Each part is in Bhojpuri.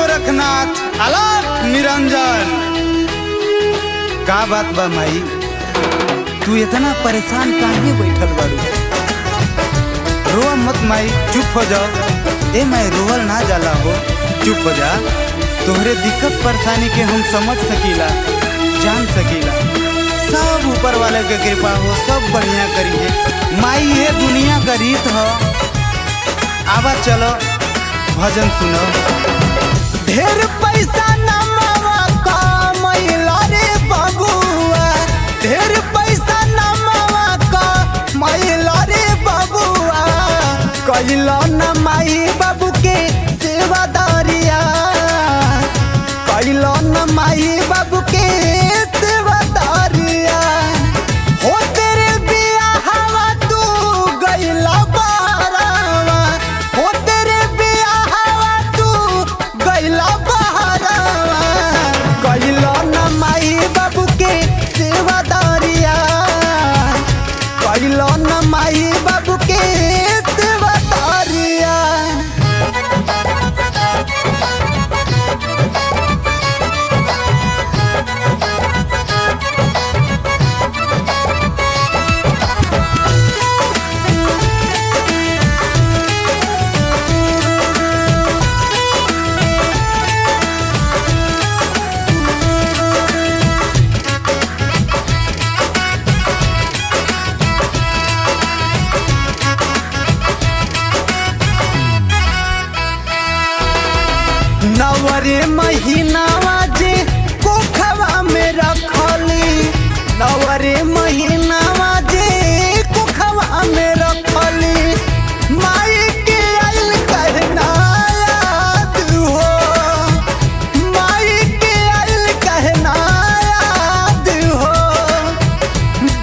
गोरखनाथ अलग निरंजन। का बात बा माई, तू इतना परेशान काहे बैठल बारू? रोआ मत माई, चुप हो जाओ। ए माई, रोवल ना जाला हो, चुप हो जा। तोहरे दिक्कत परेशानी के हम समझ सकीला, जान सकीला। सब ऊपर वाले के कृपा हो, सब बढ़िया करी है माई। ये दुनिया का रीत हो। आवा चलो भजन सुनो। ढेर पैसा नमावा कमैला रे बबुआ, ढेर पैसा नमावा कमैला रे बबुआ। कैला न माई बाबू के सेवादारिया, कैला न माई बाबू के सेवादारिया। हो तेरे बियाहवा तू गैला बहरावा, हो तेरे बियाहवा तू गैला बहरावा। कैला न माई बाबू के सेवादारिया, कैला न माई बाबू के सेवादारिया। नवरे महीनावा जे कोखवा में रखली, नवरे महीनावा जे कोखवा में रखली। माई के आइल कहना याद हो, माई के आइल कहना याद हो।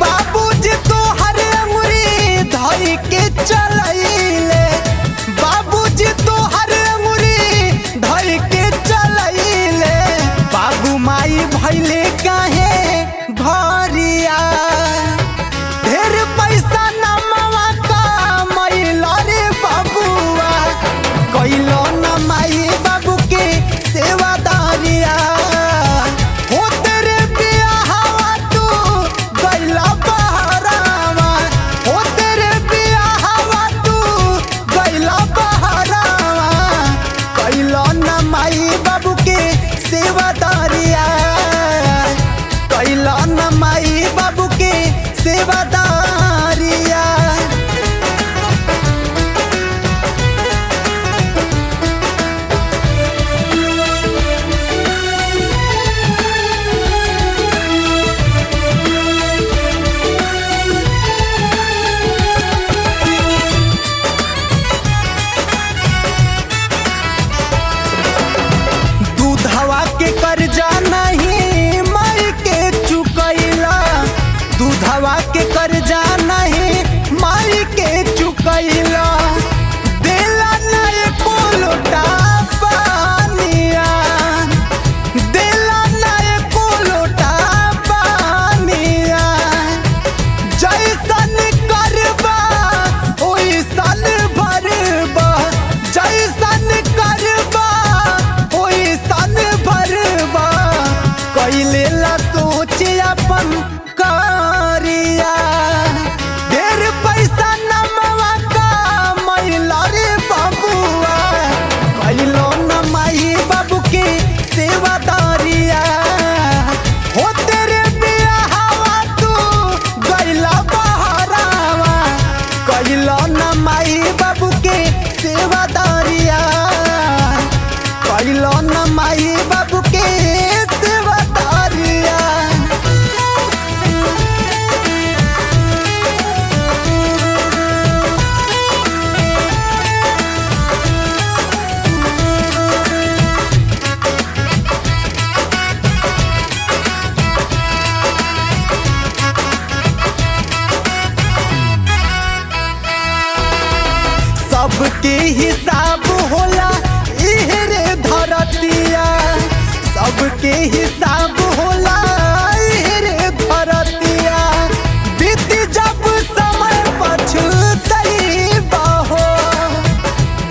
बाबूजी तोहर अंगुरी धई के चलैले, बाबूजी तोहर धर के चलैले। बाबू माई भैले काहे भरिया, ढेर पैसा नमवा कमैला रे बबुआ। कैलो न माई बाबू के सेवादारिया। हो तेरे बियाहवा तू गैला बहरावा, हो तेरे बियाहवा तू गैला बहरावा। कैला न माई बाबू के सेवादारिया, कैला न माई बाबू के सेवादारिया। दूधवा के कर्जा नहीं माई के चुकैला, दूधवा के कर्जा नहीं माई के चुकैला। देला नहीं को लोटा पानिया, देला नहीं को लोटा पानिया। जैसन करबा ओइसन भरबा, जैसन करबा ओइसन भरबा। कैले ला सोच अपन करिया, ढेर पैसा नमवा कमैला रे बबुआ। कैलो न माई बाबू के सेवादारिया। हो तेरे बियाहवा तू गैला बहरावा, कैलो न माई बाबू के सेवादारिया, कैलो न माई बाबू के सेवादारिया। सबके हिसाब होला इहे रे धरतिया, सबके हिसाब होला इहे रे धरतिया। बीत जब समय पछुतैबा हो,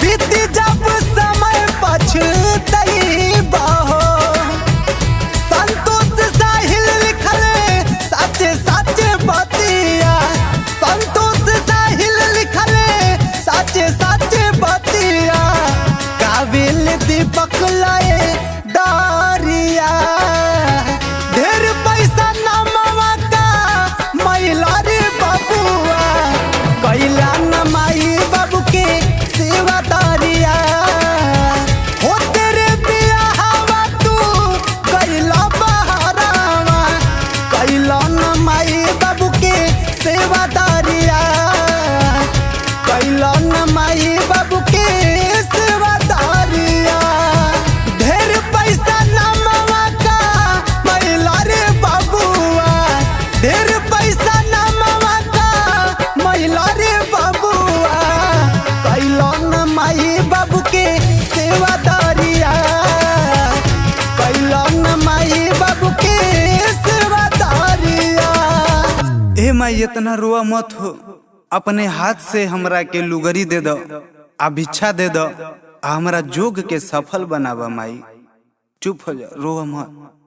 बीत जब समय पछुतैबा। हे माई इतना रोआ मत हो, अपने हाथ से हमरा के लुगरी दे दो, आ भिक्षा दे दो, हमरा जोग के सफल बनावा माई। चुप हो जा, रोआ मत।